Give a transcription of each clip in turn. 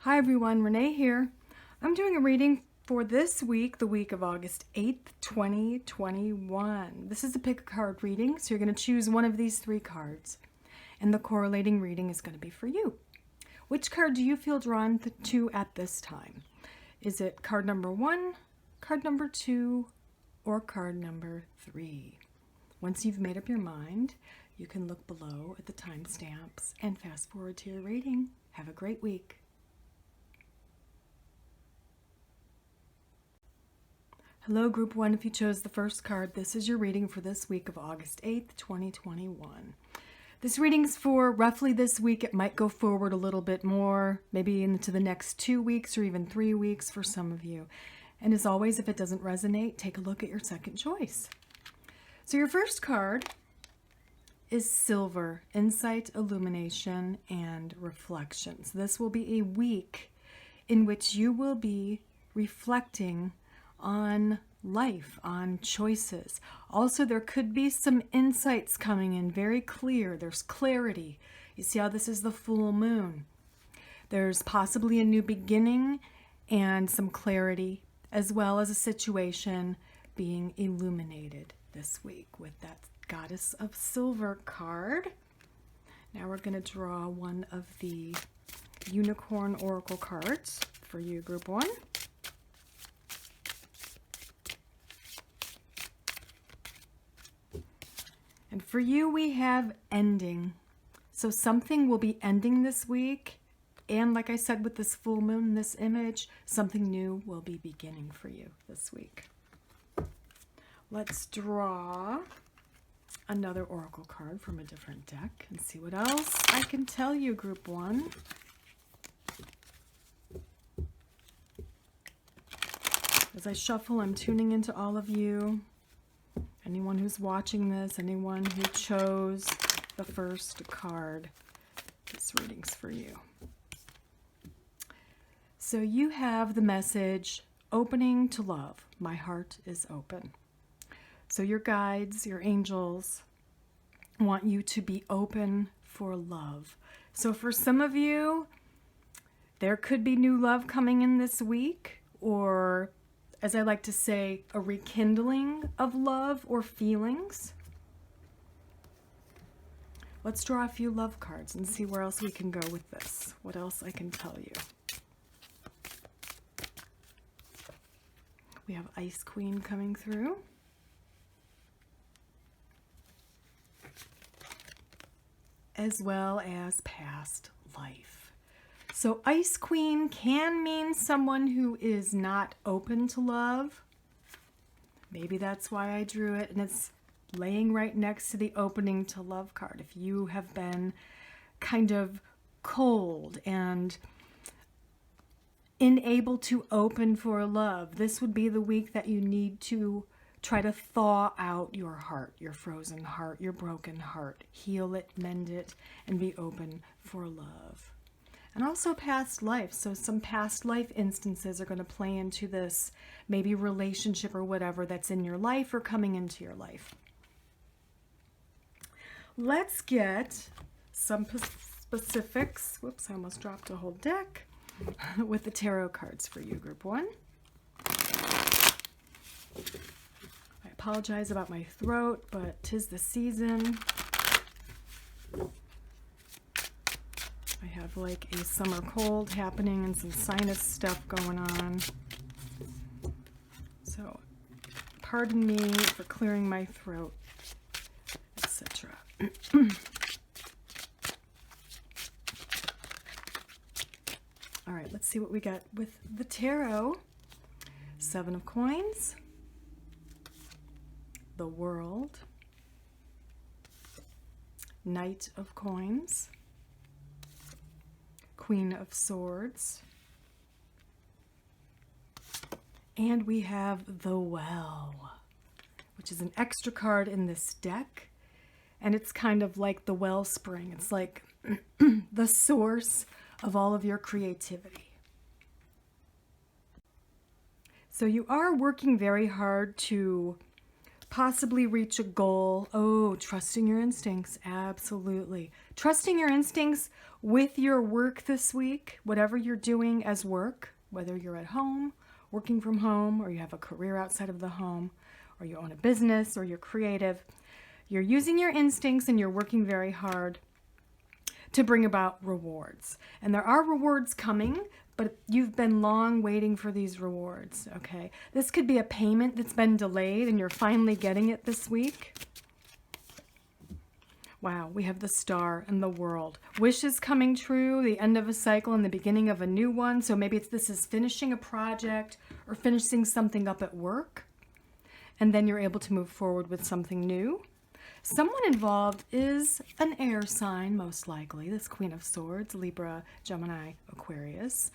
Hi everyone, Renee here. I'm doing a reading for this week, the week of August 8th, 2021. This is a pick a card reading, so you're going to choose one of these three cards. And the correlating reading is going to be for you. Which card do you feel drawn to at this time? Is it card number 1, card number 2, or card number 3? Once you've made up your mind, you can look below at the timestamps and fast forward to your reading. Have a great week. Hello, Group 1. If you chose the first card, this is your reading for this week of August 8th, 2021. This reading's for roughly this week. It might go forward a little bit more, maybe into the next 2 weeks or even 3 weeks for some of you. And as always, if it doesn't resonate, take a look at your second choice. So your first card is Silver, Insight, Illumination, and Reflections. This will be a week in which you will be reflecting on life, on choices. Also, there could be some insights coming in, very clear. There's clarity. You see how this is the full moon. There's possibly a new beginning and some clarity, as well as a situation being illuminated this week with that Goddess of Silver card. Now we're going to draw one of the Unicorn Oracle cards for you, Group 1. And for you, we have ending. So something will be ending this week. And like I said, with this full moon, this image, something new will be beginning for you this week. Let's draw another oracle card from a different deck and see what else I can tell you, Group 1. As I shuffle, I'm tuning into all of you. Anyone who's watching this, anyone who chose the first card, this reading's for you. So you have the message, opening to love. My heart is open. So your guides, your angels, want you to be open for love. So for some of you, there could be new love coming in this week, or as I like to say, a rekindling of love or feelings. Let's draw a few love cards and see where else we can go with this. What else I can tell you. We have Ice Queen coming through. As well as past life. So Ice Queen can mean someone who is not open to love. Maybe that's why I drew it, and it's laying right next to the opening to love card. If you have been kind of cold and unable to open for love, this would be the week that you need to try to thaw out your heart, your frozen heart, your broken heart. Heal it, mend it, and be open for love. And also past life. So some past life instances are going to play into this, maybe relationship or whatever that's in your life or coming into your life. Let's get some specifics. Whoops, I almost dropped a whole deck with the tarot cards for you, Group 1. I apologize about my throat, but 'tis the season. I have like a summer cold happening and some sinus stuff going on. So pardon me for clearing my throat, etc. All right, let's see what we got with the tarot. 7 of Coins, the World, Knight of Coins, Queen of Swords, and we have the Well, which is an extra card in this deck, and it's kind of like the wellspring. It's like the source of all of your creativity. So you are working very hard to possibly reach a goal. Oh, trusting your instincts, absolutely. trusting your instincts with your work this week, whatever you're doing as work, whether you're at home, working from home, or you have a career outside of the home, or you own a business, or you're creative. You're using your instincts and you're working very hard to bring about rewards. And there are rewards coming, but you've been long waiting for these rewards, okay? This could be a payment that's been delayed and you're finally getting it this week. Wow, we have the Star and the World. Wishes coming true, the end of a cycle and the beginning of a new one. So maybe this is finishing a project or finishing something up at work, and then you're able to move forward with something new. Someone involved is an air sign, most likely. This Queen of Swords, Libra, Gemini, Aquarius.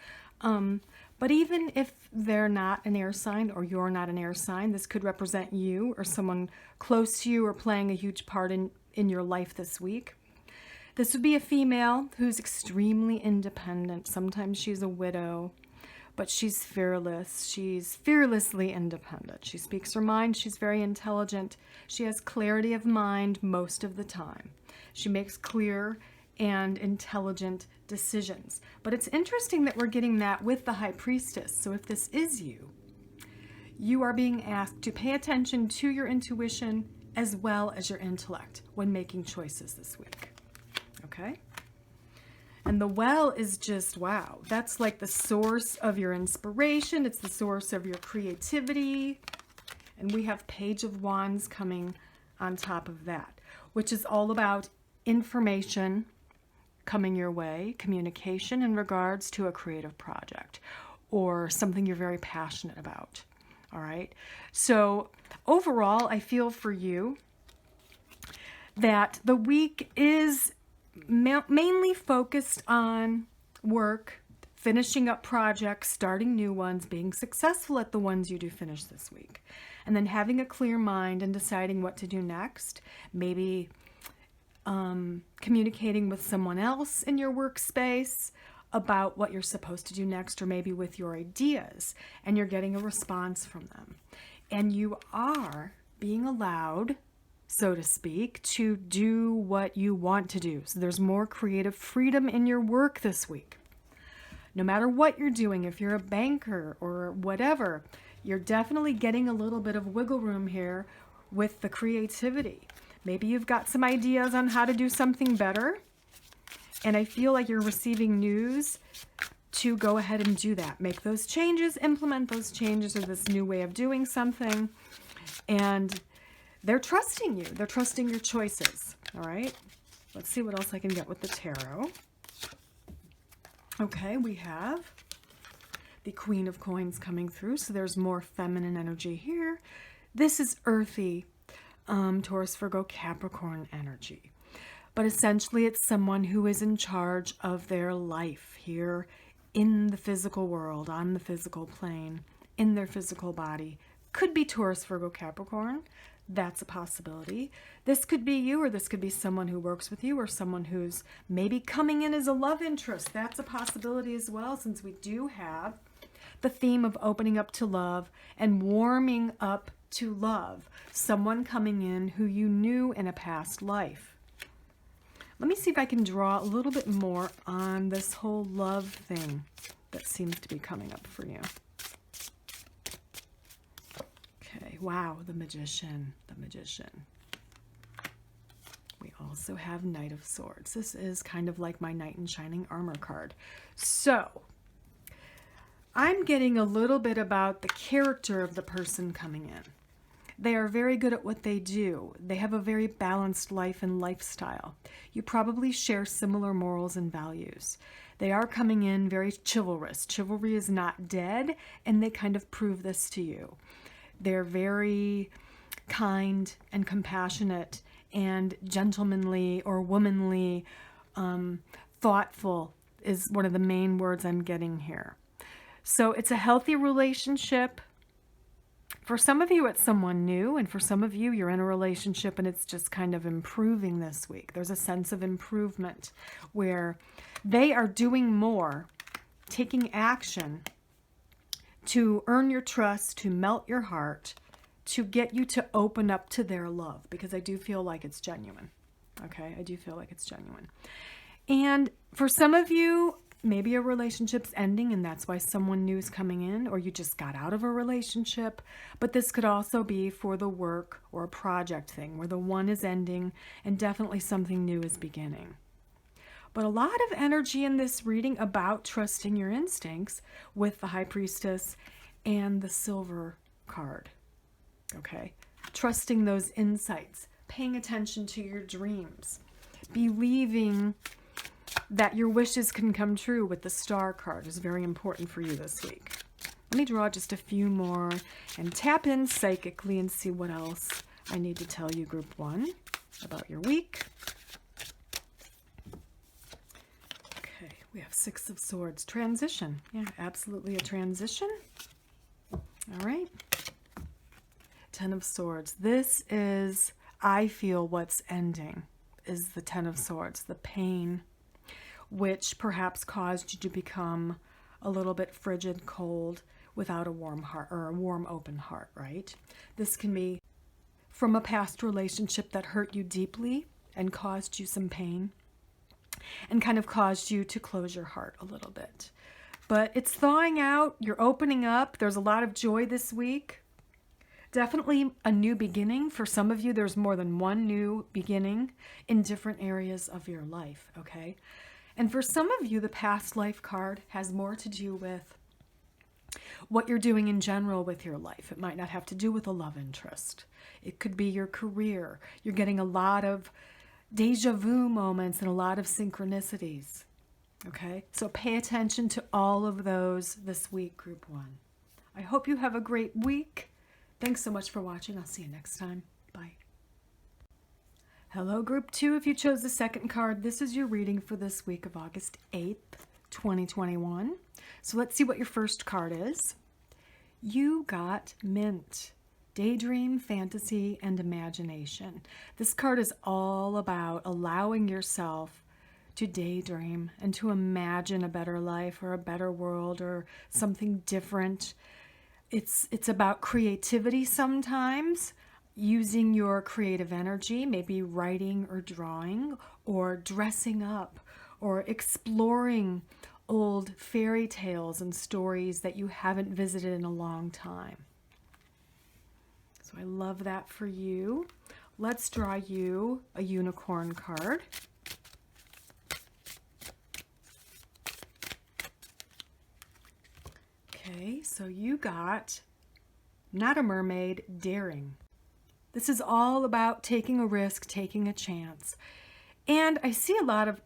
But even if they're not an air sign or you're not an air sign, this could represent you or someone close to you or playing a huge part in your life this week. This would be a female who's extremely independent. Sometimes she's a widow, but she's fearless. She's fearlessly independent. She speaks her mind. She's very intelligent. She has clarity of mind most of the time. She makes clear and intelligent decisions. But it's interesting that we're getting that with the High Priestess. So if this is you, you are being asked to pay attention to your intuition as well as your intellect when making choices this week. Okay? And the Well is just, wow, that's like the source of your inspiration. It's the source of your creativity. And we have Page of Wands coming on top of that, which is all about information coming your way, communication in regards to a creative project or something you're very passionate about. All right. So overall, I feel for you that the week is mainly focused on work, finishing up projects, starting new ones, being successful at the ones you do finish this week, and then having a clear mind and deciding what to do next. Maybe communicating with someone else in your workspace about what you're supposed to do next, or maybe with your ideas, and you're getting a response from them. And you are being allowed, so to speak, to do what you want to do. So there's more creative freedom in your work this week. No matter what you're doing, if you're a banker or whatever, you're definitely getting a little bit of wiggle room here with the creativity. Maybe you've got some ideas on how to do something better, and I feel like you're receiving news to go ahead and do that. Make those changes, implement those changes, or this new way of doing something, and they're trusting you. They're trusting your choices. All right. Let's see what else I can get with the tarot. Okay, we have the Queen of Coins coming through. So there's more feminine energy here. This is earthy, Taurus, Virgo, Capricorn energy. But essentially it's someone who is in charge of their life here in the physical world, on the physical plane, in their physical body. Could be Taurus, Virgo, Capricorn. That's a possibility. This could be you, or this could be someone who works with you, or someone who's maybe coming in as a love interest. That's a possibility as well, since we do have the theme of opening up to love and warming up to love. Someone coming in who you knew in a past life. Let me see if I can draw a little bit more on this whole love thing that seems to be coming up for you. Okay, wow, the Magician, the Magician. We also have Knight of Swords. This is kind of like my Knight in Shining Armor card. So, I'm getting a little bit about the character of the person coming in. They are very good at what they do. They have a very balanced life and lifestyle. You probably share similar morals and values. They are coming in very chivalrous. Chivalry is not dead, and they kind of prove this to you. They're very kind and compassionate and gentlemanly or womanly. Thoughtful is one of the main words I'm getting here. So it's a healthy relationship. For some of you, it's someone new, and for some of you, you're in a relationship and it's just kind of improving this week. There's a sense of improvement where they are doing more, taking action to earn your trust, to melt your heart, to get you to open up to their love, because I do feel like it's genuine. Okay, I do feel like it's genuine. And for some of you, maybe a relationship's ending and that's why someone new is coming in, or you just got out of a relationship. But this could also be for the work or a project thing where the one is ending and definitely something new is beginning. But a lot of energy in this reading about trusting your instincts with the High Priestess and the Silver card. Okay, trusting those insights, paying attention to your dreams, believing that your wishes can come true with the Star card is very important for you this week. Let me draw just a few more and tap in psychically and see what else I need to tell you, Group 1, about your week. Okay, we have Six of Swords. Transition. Yeah, absolutely a transition. All right. Ten of Swords. This is, I feel, what's ending is the Ten of Swords, the pain, which perhaps caused you to become a little bit frigid, cold, without a warm heart or a warm, open heart, right? This can be from a past relationship that hurt you deeply and caused you some pain and kind of caused you to close your heart a little bit. But it's thawing out. You're opening up. There's a lot of joy this week. Definitely a new beginning. For some of you, there's more than one new beginning in different areas of your life, okay? And for some of you, the past life card has more to do with what you're doing in general with your life. It might not have to do with a love interest. It could be your career. You're getting a lot of deja vu moments and a lot of synchronicities, okay? So pay attention to all of those this week, Group 1. I hope you have a great week. Thanks so much for watching. I'll see you next time. Bye. Hello, Group 2. If you chose the second card, this is your reading for this week of August 8th, 2021. So let's see what your first card is. You got Mint. Daydream, fantasy, and imagination. This card is all about allowing yourself to daydream and to imagine a better life or a better world or something different. It's about creativity sometimes, using your creative energy, maybe writing or drawing or dressing up or exploring old fairy tales and stories that you haven't visited in a long time. So I love that for you. Let's draw you a unicorn card. Okay, so you got Not a Mermaid, Daring. This is all about taking a risk, taking a chance. And I see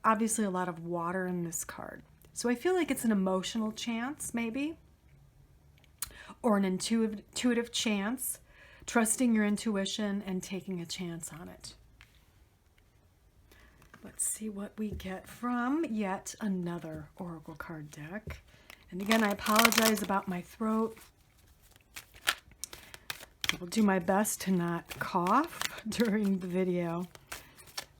obviously a lot of water in this card. So I feel like it's an emotional chance, maybe, or an intuitive chance, trusting your intuition and taking a chance on it. Let's see what we get from yet another Oracle card deck. And again, I apologize about my throat. I will do my best to not cough during the video.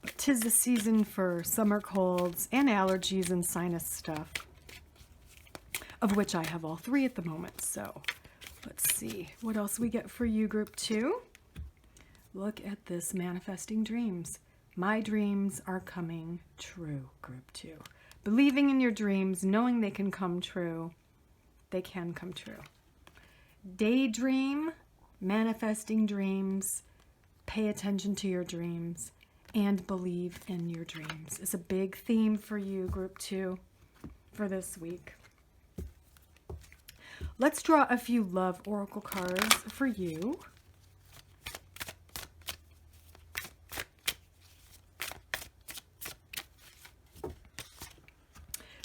But 'tis the season for summer colds and allergies and sinus stuff, of which I have all three at the moment. So let's see what else we get for you, Group 2. Look at this, manifesting dreams. My dreams are coming true, Group 2. Believing in your dreams, knowing they can come true. They can come true. Daydream, manifesting dreams, pay attention to your dreams, and believe in your dreams is a big theme for you, Group 2, for this week. Let's draw a few love oracle cards for you.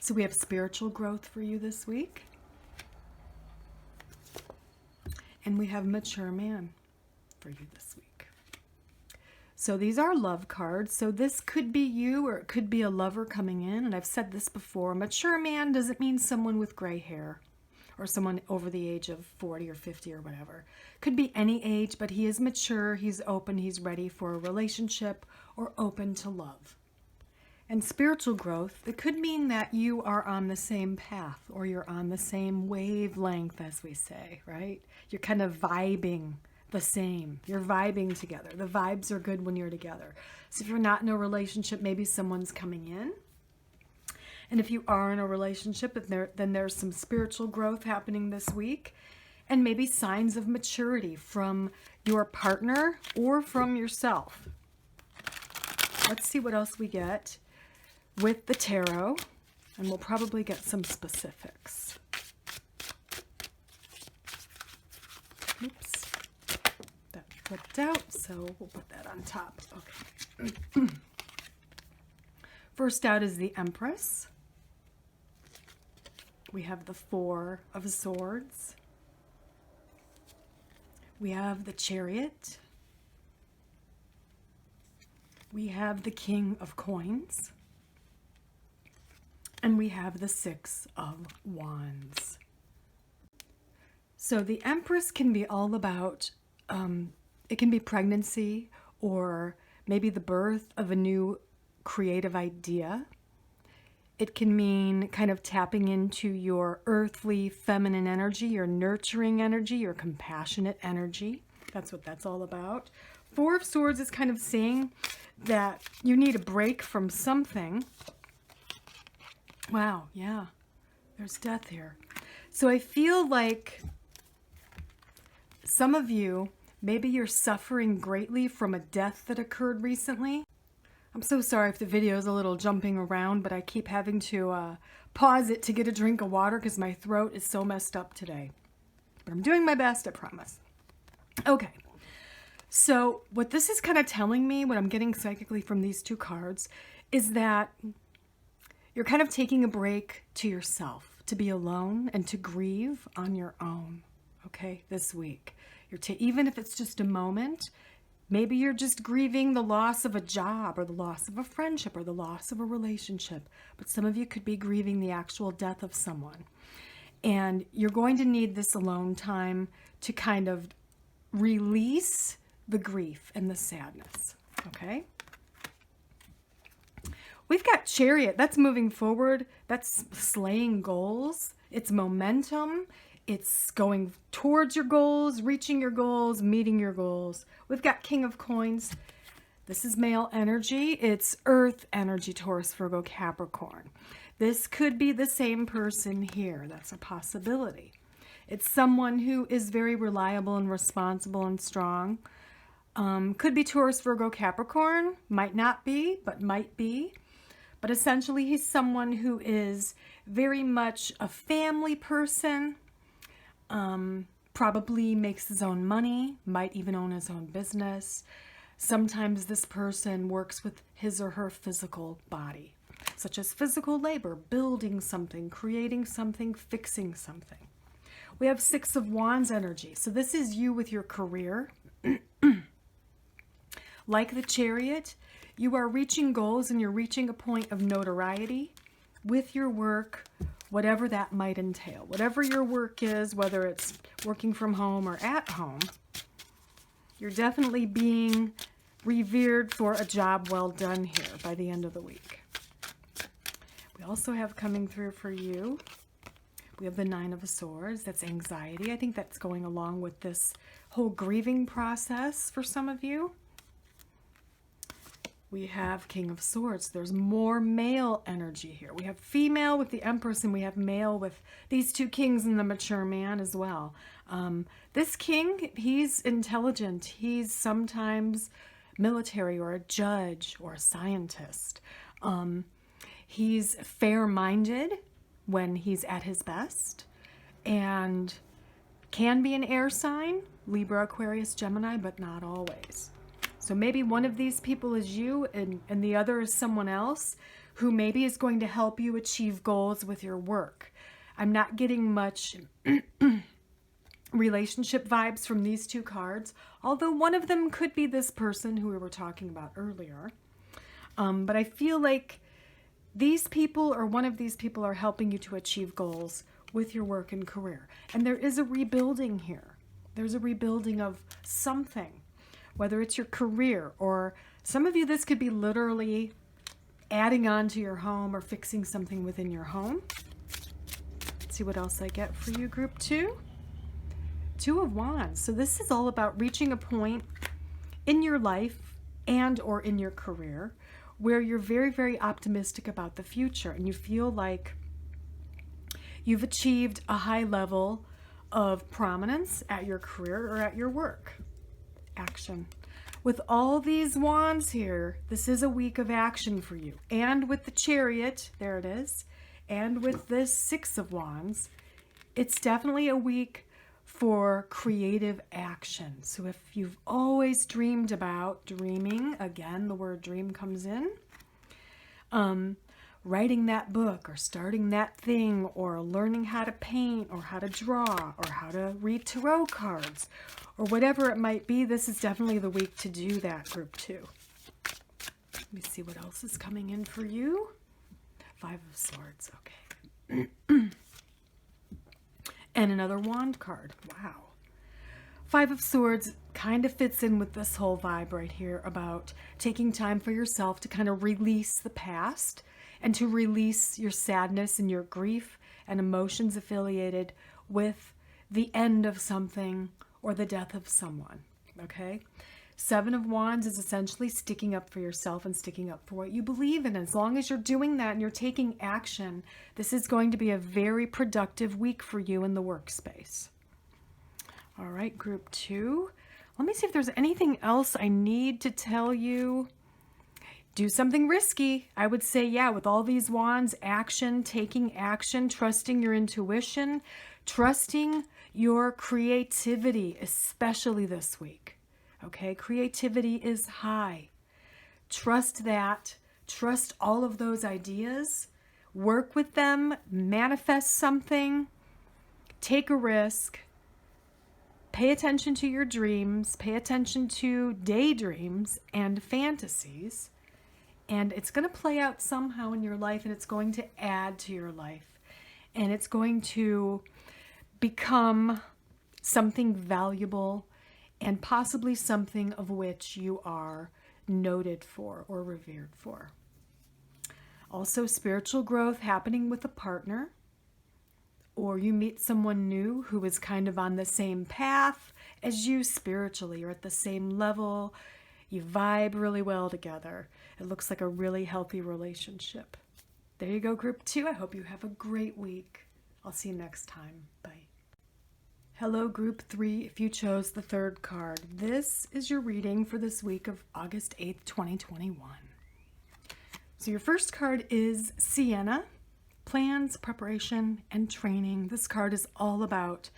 So we have spiritual growth for you this week. And we have mature man for you this week. So these are love cards. So this could be you or it could be a lover coming in. And I've said this before. Mature man doesn't mean someone with gray hair or someone over the age of 40 or 50 or whatever. Could be any age, but he is mature, he's open, he's ready for a relationship or open to love. And spiritual growth, it could mean that you are on the same path or you're on the same wavelength, as we say, right? You're kind of vibing the same. You're vibing together. The vibes are good when you're together. So if you're not in a relationship, maybe someone's coming in. And if you are in a relationship, then there's some spiritual growth happening this week, and maybe signs of maturity from your partner or from yourself. Let's see what else we get with the tarot, and we'll probably get some specifics. Oops, that flipped out, so we'll put that on top. Okay. First out is the Empress. We have the Four of Swords. We have the Chariot. We have the King of Coins. And we have the Six of Wands. So the Empress can be all about, it can be pregnancy or maybe the birth of a new creative idea. It can mean kind of tapping into your earthly feminine energy, your nurturing energy, your compassionate energy. That's what that's all about. Four of Swords is kind of saying that you need a break from something. Wow, yeah, there's death here. So I feel like some of you, maybe you're suffering greatly from a death that occurred recently. I'm so sorry if the video is a little jumping around, but I keep having to pause it to get a drink of water because my throat is so messed up today. But I'm doing my best, I promise. Okay, so what this is kind of telling me, what I'm getting psychically from these two cards, is that you're kind of taking a break to yourself, to be alone and to grieve on your own, okay, this week. Even if it's just a moment, maybe you're just grieving the loss of a job or the loss of a friendship or the loss of a relationship. But some of you could be grieving the actual death of someone. And you're going to need this alone time to kind of release the grief and the sadness, okay? We've got Chariot. That's moving forward. That's slaying goals. It's momentum. It's going towards your goals, reaching your goals, meeting your goals. We've got King of Coins. This is male energy. It's earth energy, Taurus, Virgo, Capricorn. This could be the same person here. That's a possibility. It's someone who is very reliable and responsible and strong. Could be Taurus, Virgo, Capricorn. Might not be, but might be. But essentially, he's someone who is very much a family person. Probably makes his own money, might even own his own business. Sometimes this person works with his or her physical body, such as physical labor, building something, creating something, fixing something. We have Six of Wands energy. So this is you with your career. Like the Chariot, you are reaching goals and you're reaching a point of notoriety with your work, whatever that might entail. Whatever your work is, whether it's working from home or at home, you're definitely being revered for a job well done here by the end of the week. We also have coming through for you, we have the Nine of Swords. That's anxiety. I think that's going along with this whole grieving process for some of you. We have King of Swords. There's more male energy here. We have female with the Empress, and we have male with these two kings and the mature man as well. This king, he's intelligent. He's sometimes military or a judge or a scientist. He's fair-minded when he's at his best and can be an air sign, Libra, Aquarius, Gemini, but not always. So maybe one of these people is you and the other is someone else who maybe is going to help you achieve goals with your work. I'm not getting much relationship vibes from these two cards, although one of them could be this person who we were talking about earlier. But I feel like these people or one of these people are helping you to achieve goals with your work and career. And there is a rebuilding here. There's a rebuilding of something. Whether it's your career or some of you, this could be literally adding on to your home or fixing something within your home. Let's see what else I get for you, group 2. Two of Wands. So this is all about reaching a point in your life and or in your career where you're very, very optimistic about the future and you feel like you've achieved a high level of prominence at your career or at your work. Action. With all these wands here, this is a week of action for you. And with the Chariot, there it is, and with this Six of Wands, it's definitely a week for creative action. So if you've always dreamed about dreaming, again, the word dream comes in, writing that book or starting that thing or learning how to paint or how to draw or how to read tarot cards or whatever it might be, this is definitely the week to do that, group 2. Let me see what else is coming in for you. Five of Swords, okay. And another wand card, wow. Five of Swords kind of fits in with this whole vibe right here about taking time for yourself to kind of release the past and to release your sadness and your grief and emotions affiliated with the end of something or the death of someone, okay? Seven of Wands is essentially sticking up for yourself and sticking up for what you believe in. As long as you're doing that and you're taking action, this is going to be a very productive week for you in the workspace. All right, group 2. Let me see if there's anything else I need to tell you. Do something risky. I would say, yeah, with all these wands, action, taking action, trusting your intuition, trusting your creativity, especially this week. Okay, creativity is high. Trust that. Trust all of those ideas. Work with them. Manifest something. Take a risk. Pay attention to your dreams. Pay attention to daydreams and fantasies. And it's going to play out somehow in your life, and it's going to add to your life. And it's going to become something valuable and possibly something of which you are noted for or revered for. Also, spiritual growth happening with a partner, or you meet someone new who is kind of on the same path as you spiritually or at the same level. You vibe really well together. It looks like a really healthy relationship. There you go, group 2. I hope you have a great week. I'll see you next time. Bye. Hello, group 3, if you chose the third card. This is your reading for this week of August 8th, 2021. So your first card is Sienna, plans, preparation, and training. This card is all about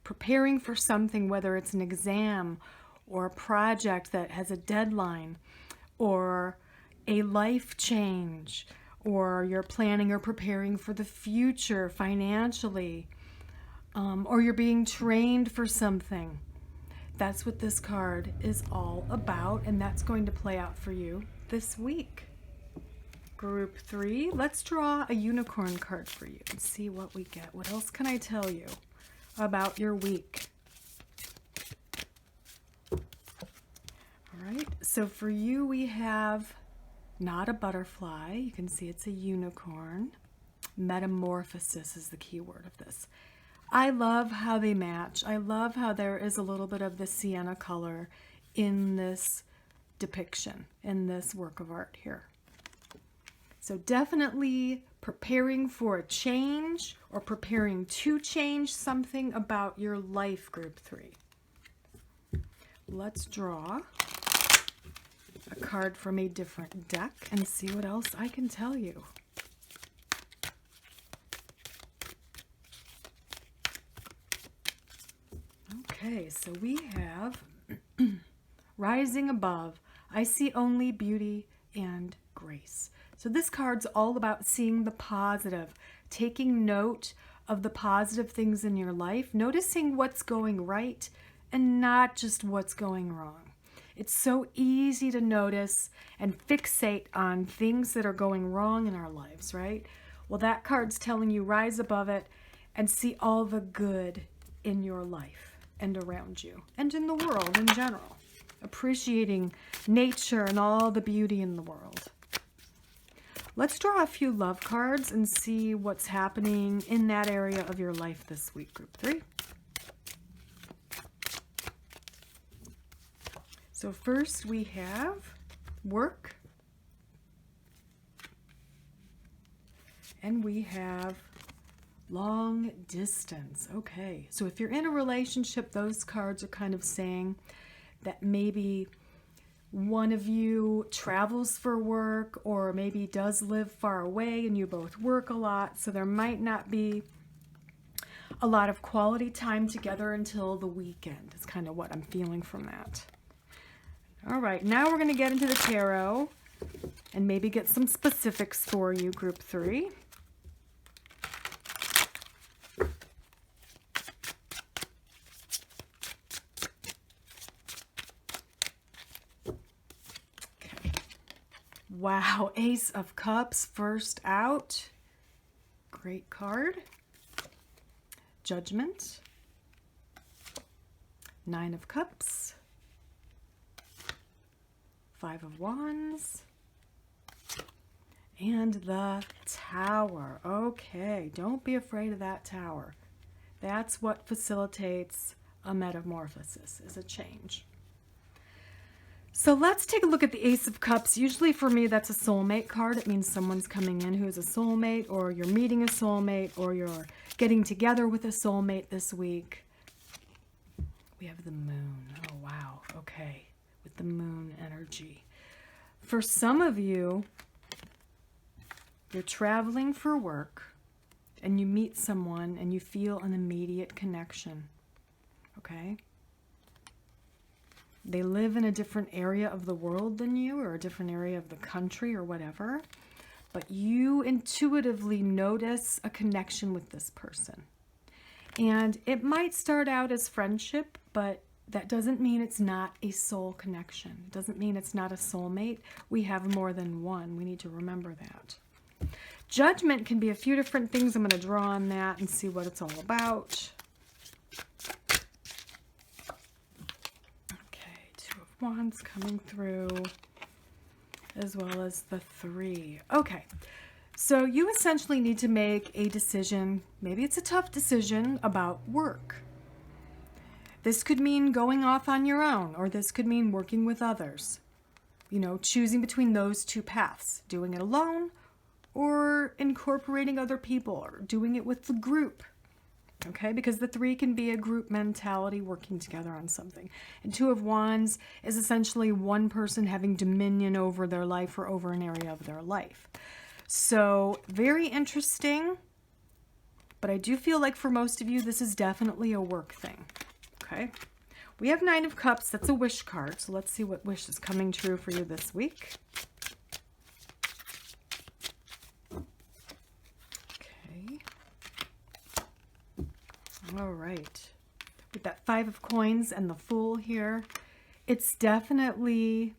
preparing for something, whether it's an exam or a project that has a deadline or a life change, or you're planning or preparing for the future financially, or you're being trained for something. That's what this card is all about, and that's going to play out for you this week. Group 3, let's draw a unicorn card for you and see what we get. What else can I tell you about your week? All right, so for you we have not a butterfly. You can see it's a unicorn. Metamorphosis is the key word of this. I love how they match. I love how there is a little bit of the sienna color in this depiction, in this work of art here. So definitely preparing for a change or preparing to change something about your life, group 3. Let's draw a card from a different deck and see what else I can tell you. Okay, so we have Rising Above. I see only beauty and grace. So this card's all about seeing the positive, taking note of the positive things in your life, noticing what's going right and not just what's going wrong. It's so easy to notice and fixate on things that are going wrong in our lives, right? Well, that card's telling you rise above it and see all the good in your life and around you and in the world in general. Appreciating nature and all the beauty in the world. Let's draw a few love cards and see what's happening in that area of your life this week, group 3. So first we have work, and we have long distance. Okay, so if you're in a relationship, those cards are kind of saying that maybe one of you travels for work or maybe does live far away and you both work a lot, so there might not be a lot of quality time together until the weekend. It's kind of what I'm feeling from that. All right, now we're going to get into the tarot and maybe get some specifics for you, group 3. Wow, Ace of Cups first out. Great card. Judgment. 9 of Cups. 5 of Wands. And the Tower. Okay, don't be afraid of that Tower. That's what facilitates a metamorphosis, is a change. So let's take a look at the Ace of Cups. Usually for me, that's a soulmate card. It means someone's coming in who is a soulmate, or you're meeting a soulmate, or you're getting together with a soulmate this week. We have the Moon. Oh, wow. Okay. With the Moon energy. For some of you, you're traveling for work and you meet someone and you feel an immediate connection. Okay? They live in a different area of the world than you, or a different area of the country, or whatever. But you intuitively notice a connection with this person. And it might start out as friendship, but that doesn't mean it's not a soul connection. It doesn't mean it's not a soulmate. We have more than one. We need to remember that. Judgment can be a few different things. I'm going to draw on that and see what it's all about. Wands coming through, as well as the 3. Okay, so you essentially need to make a decision. Maybe it's a tough decision about work. This could mean going off on your own, or this could mean working with others. You know, choosing between those two paths, doing it alone or incorporating other people, or doing it with the group. Okay, because the 3 can be a group mentality working together on something. And 2 of Wands is essentially one person having dominion over their life or over an area of their life. So very interesting, but I do feel like for most of you, this is definitely a work thing. Okay, we have 9 of Cups. That's a wish card. So let's see what wish is coming true for you this week. All right, with that 5 of Coins and the Fool here, it's definitely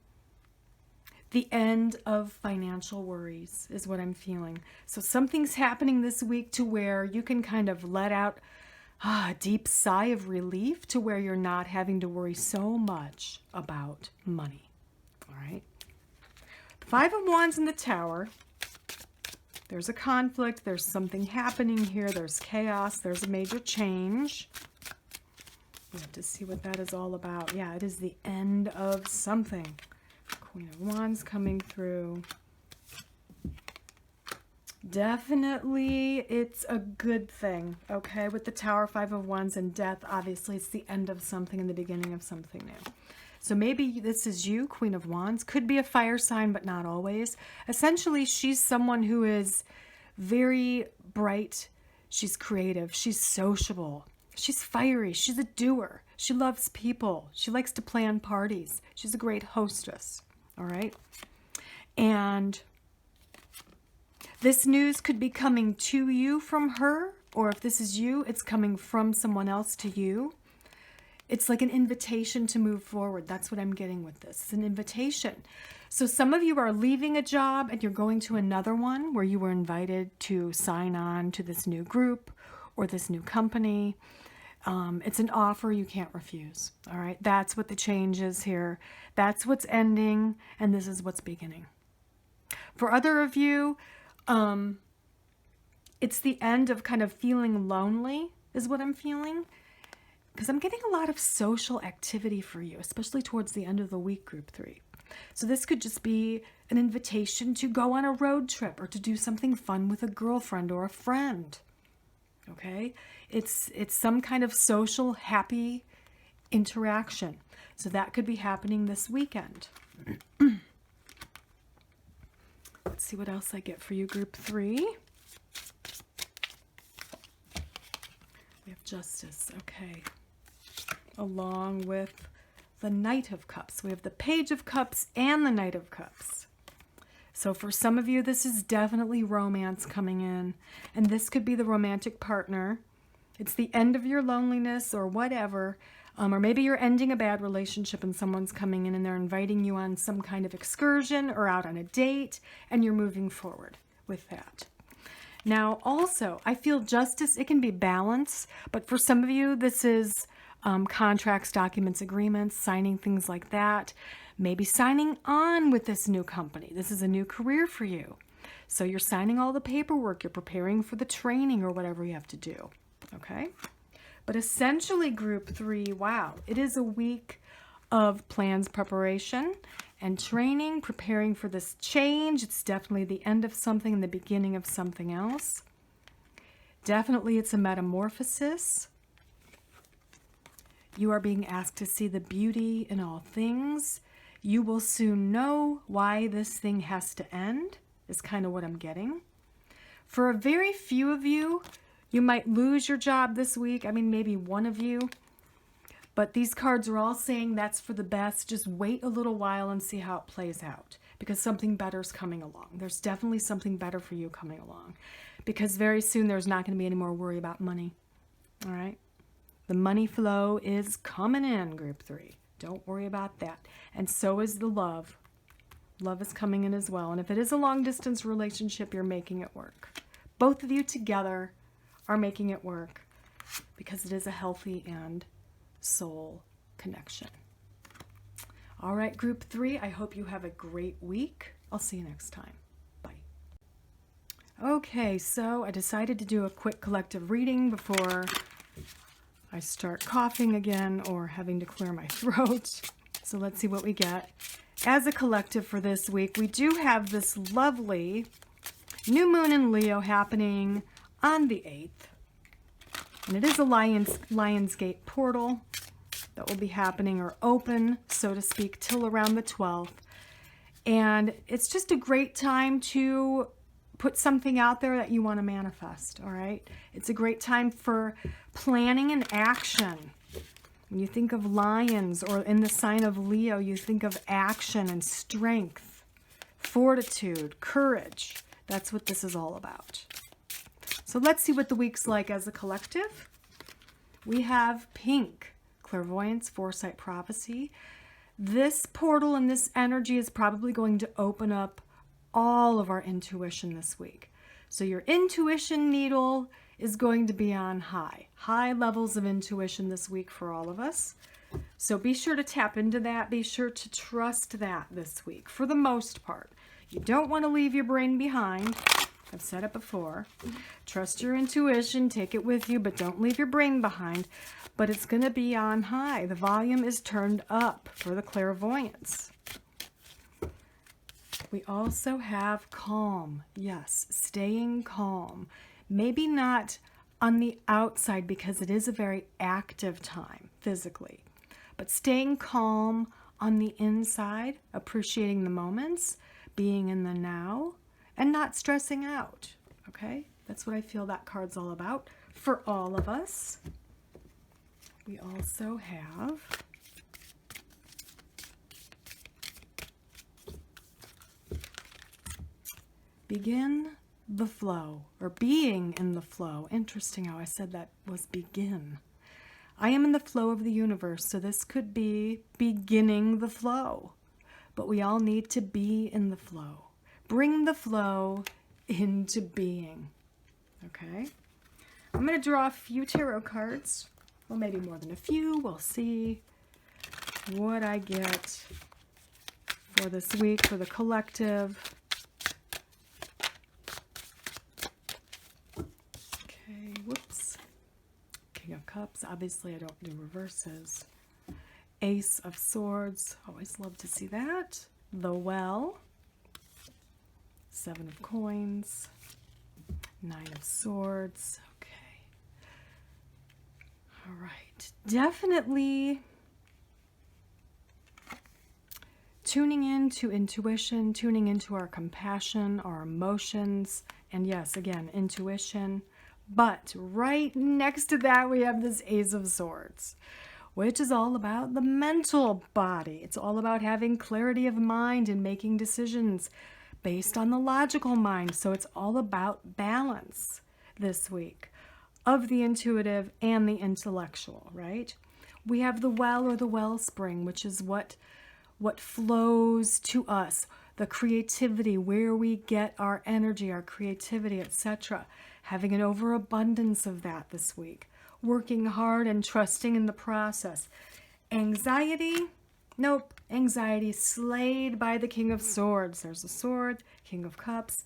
the end of financial worries is what I'm feeling. So something's happening this week to where you can kind of let out a deep sigh of relief, to where you're not having to worry so much about money. All right, 5 of Wands in the Tower. There's a conflict, there's something happening here, there's chaos, there's a major change. We have to see what that is all about. Yeah, it is the end of something. Queen of Wands coming through. Definitely, it's a good thing, okay? With the Tower, 5 of Wands, and Death, obviously it's the end of something and the beginning of something new. So maybe this is you, Queen of Wands. Could be a fire sign, but not always. Essentially, she's someone who is very bright. She's creative. She's sociable. She's fiery. She's a doer. She loves people. She likes to plan parties. She's a great hostess. All right? And this news could be coming to you from her, or if this is you, it's coming from someone else to you. It's like an invitation to move forward. That's what I'm getting with this. It's an invitation. So some of you are leaving a job and you're going to another one where you were invited to sign on to this new group or this new company. It's an offer you can't refuse. All right. That's what the change is here. That's what's ending, and this is what's beginning. For other of you, it's the end of kind of feeling lonely is what I'm feeling. because I'm getting a lot of social activity for you, especially towards the end of the week, group 3. So this could just be an invitation to go on a road trip or to do something fun with a girlfriend or a friend. Okay? It's some kind of social, happy interaction. So that could be happening this weekend. Let's see what else I get for you, group 3. We have Justice, okay. Along with the Knight of Cups. We have the Page of Cups and the Knight of Cups. So for some of you, this is definitely romance coming in. And this could be the romantic partner. It's the end of your loneliness or whatever. Or maybe you're ending a bad relationship and someone's coming in and they're inviting you on some kind of excursion or out on a date, and you're moving forward with that. Now, also, I feel justice, it can be balance, but for some of you, this is contracts, documents, agreements, signing things like that. Maybe signing on with this new company. This is a new career for you. So you're signing all the paperwork, you're preparing for the training or whatever you have to do. Okay? But essentially, group 3, wow, it is a week of plans, preparation, and training, preparing for this change. It's definitely the end of something and the beginning of something else. Definitely it's a metamorphosis. You are being asked to see the beauty in all things. You will soon know why this thing has to end, is kind of what I'm getting. For a very few of you, you might lose your job this week. I mean, maybe one of you. But these cards are all saying that's for the best. Just wait a little while and see how it plays out, because something better is coming along. There's definitely something better for you coming along, because very soon there's not going to be any more worry about money. All right? The money flow is coming in, group 3. Don't worry about that. And so is the love. Love is coming in as well. And if it is a long-distance relationship, you're making it work. Both of you together are making it work, because it is a healthy and soul connection. All right, group 3, I hope you have a great week. I'll see you next time. Bye. Okay, so I decided to do a quick collective reading before I start coughing again or having to clear my throat. So let's see what we get. As a collective for this week, we do have this lovely new moon in Leo happening on the 8th. And it is a Lionsgate portal that will be happening or open, so to speak, till around the 12th. And it's just a great time to put something out there that you want to manifest, all right? It's a great time for planning and action. When you think of lions or in the sign of Leo, you think of action and strength, fortitude, courage. That's what this is all about. So let's see what the week's like as a collective. We have pink, clairvoyance, foresight, prophecy. This portal and this energy is probably going to open up all of our intuition this week. So your intuition needle is going to be on high levels of intuition this week for all of us. So be sure to tap into that. Be sure to trust that this week for the most part. You don't want to leave your brain behind. I've said it before. Trust your intuition, take it with you, but don't leave your brain behind. But it's going to be on high. The volume is turned up for the clairvoyance. We also have calm. Yes, staying calm. Maybe not on the outside because it is a very active time physically, but staying calm on the inside, appreciating the moments, being in the now, and not stressing out, okay? That's what I feel that card's all about for all of us. We also have begin the flow, or being in the flow. Interesting how I said that was begin. I am in the flow of the universe, so this could be beginning the flow. But we all need to be in the flow. Bring the flow into being. Okay? I'm going to draw a few tarot cards. Well, maybe more than a few. We'll see what I get for this week for the collective. King of Cups. Obviously, I don't do reverses. Ace of Swords. Always love to see that. The Well. Seven of Coins. Nine of Swords. Okay. All right. Definitely tuning into intuition, tuning into our compassion, our emotions, and yes, again, intuition. But right next to that, we have this Ace of Swords, which is all about the mental body. It's all about having clarity of mind and making decisions based on the logical mind. So it's all about balance this week of the intuitive and the intellectual, right? We have the well or the wellspring, which is what flows to us, the creativity, where we get our energy, our creativity, etc. Having an overabundance of that this week. Working hard and trusting in the process. Anxiety? Nope. Anxiety slayed by the King of Swords. There's a sword, King of Cups.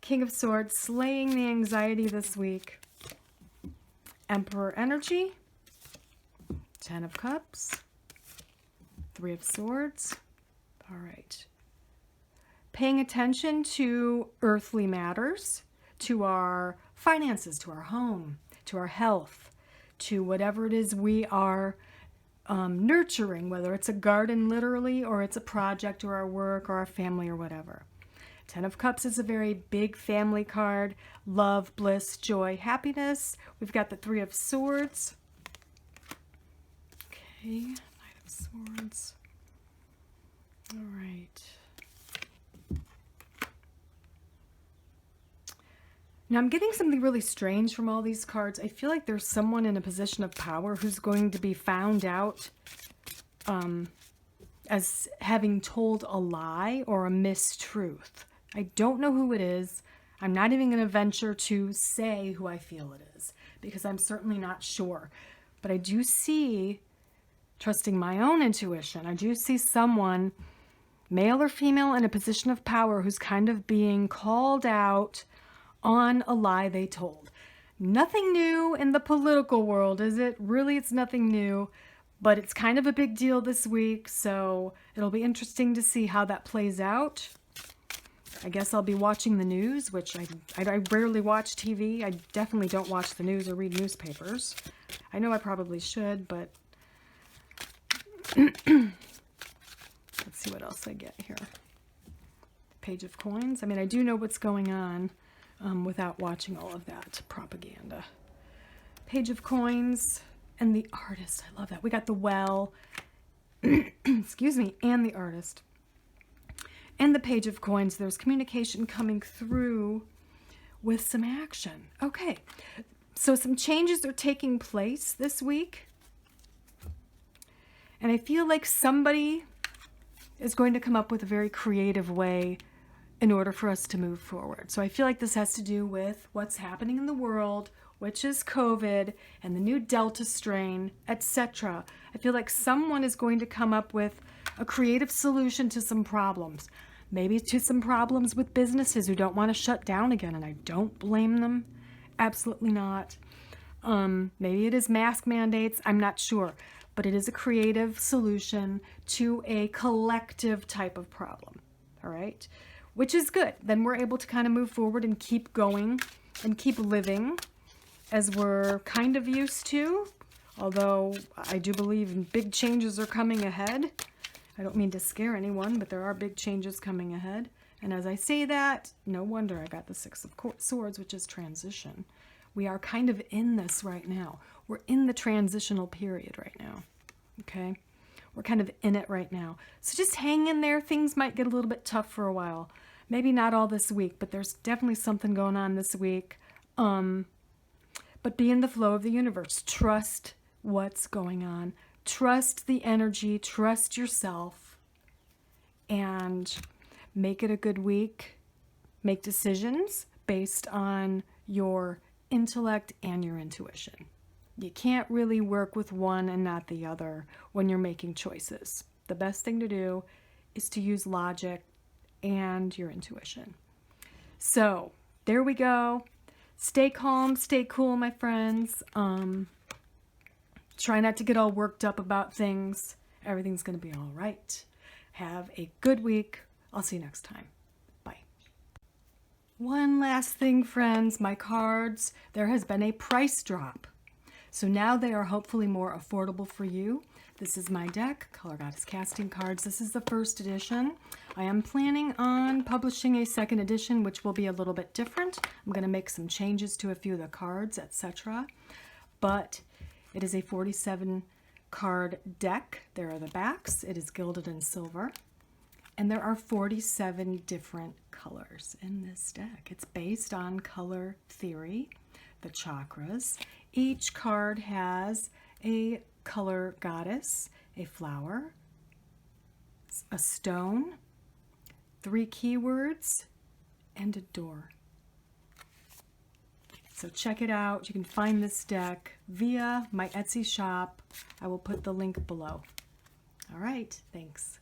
King of Swords slaying the anxiety this week. Emperor energy. Ten of Cups. Three of Swords. All right. Paying attention to earthly matters, to our finances, to our home, to our health, to whatever it is we are nurturing, whether it's a garden literally, or it's a project, or our work, or our family, or whatever. Ten of Cups is a very big family card. Love, bliss, joy, happiness. We've got the Three of Swords. Okay, Knight of Swords. All right. Now I'm getting something really strange from all these cards. I feel like there's someone in a position of power who's going to be found out as having told a lie or a mistruth. I don't know who it is. I'm not even going to venture to say who I feel it is because I'm certainly not sure. But I do see, trusting my own intuition, I do see someone, male or female, in a position of power who's kind of being called out on a lie they told. Nothing new in the political world, is it? Really, it's nothing new, but it's kind of a big deal this week, so it'll be interesting to see how that plays out. I guess I'll be watching the news, which I rarely watch TV. I definitely don't watch the news or read newspapers. I know I probably should, but let's see what else I get here. Page of Coins. I mean, I do know what's going on. Without watching all of that propaganda. Page of Coins and the Artist. I love that. We got the Well, excuse me, and the Artist. And the Page of Coins. There's communication coming through with some action. Okay, so some changes are taking place this week. And I feel like somebody is going to come up with a very creative way in order for us to move forward. So I feel like this has to do with what's happening in the world, which is COVID and the new Delta strain, etc. I feel like someone is going to come up with a creative solution to some problems. Maybe to some problems with businesses who don't want to shut down again, and I don't blame them. Absolutely not. Maybe it is mask mandates. I'm not sure. But it is a creative solution to a collective type of problem. All right? Which is good. Then we're able to kind of move forward and keep going and keep living as we're kind of used to. Although I do believe big changes are coming ahead. I don't mean to scare anyone, but there are big changes coming ahead. And as I say that, no wonder I got the Six of Swords, which is transition. We are kind of in this right now. We're in the transitional period right now. Okay? We're kind of in it right now. So just hang in there. Things might get a little bit tough for a while. Maybe not all this week, but there's definitely something going on this week. But be in the flow of the universe. Trust what's going on. Trust the energy. Trust yourself. And make it a good week. Make decisions based on your intellect and your intuition. You can't really work with one and not the other when you're making choices. The best thing to do is to use logic and your intuition. So there we go. Stay calm, stay cool, my friends. Try not to get all worked up about things. Everything's going to be all right. Have a good week. I'll see you next time. Bye. One last thing, friends. My cards, there has been a price drop. So now they are hopefully more affordable for you. This is my deck, Color Goddess Casting Cards. This is the first edition. I am planning on publishing a second edition, which will be a little bit different. I'm going to make some changes to a few of the cards, etc. But it is a 47 card deck. There are the backs. It is gilded in silver. And there are 47 different colors in this deck. It's based on color theory, the chakras. Each card has a color goddess, a flower, a stone, 3 keywords, and a door. So check it out. You can find this deck via my Etsy shop. I will put the link below. All right, thanks.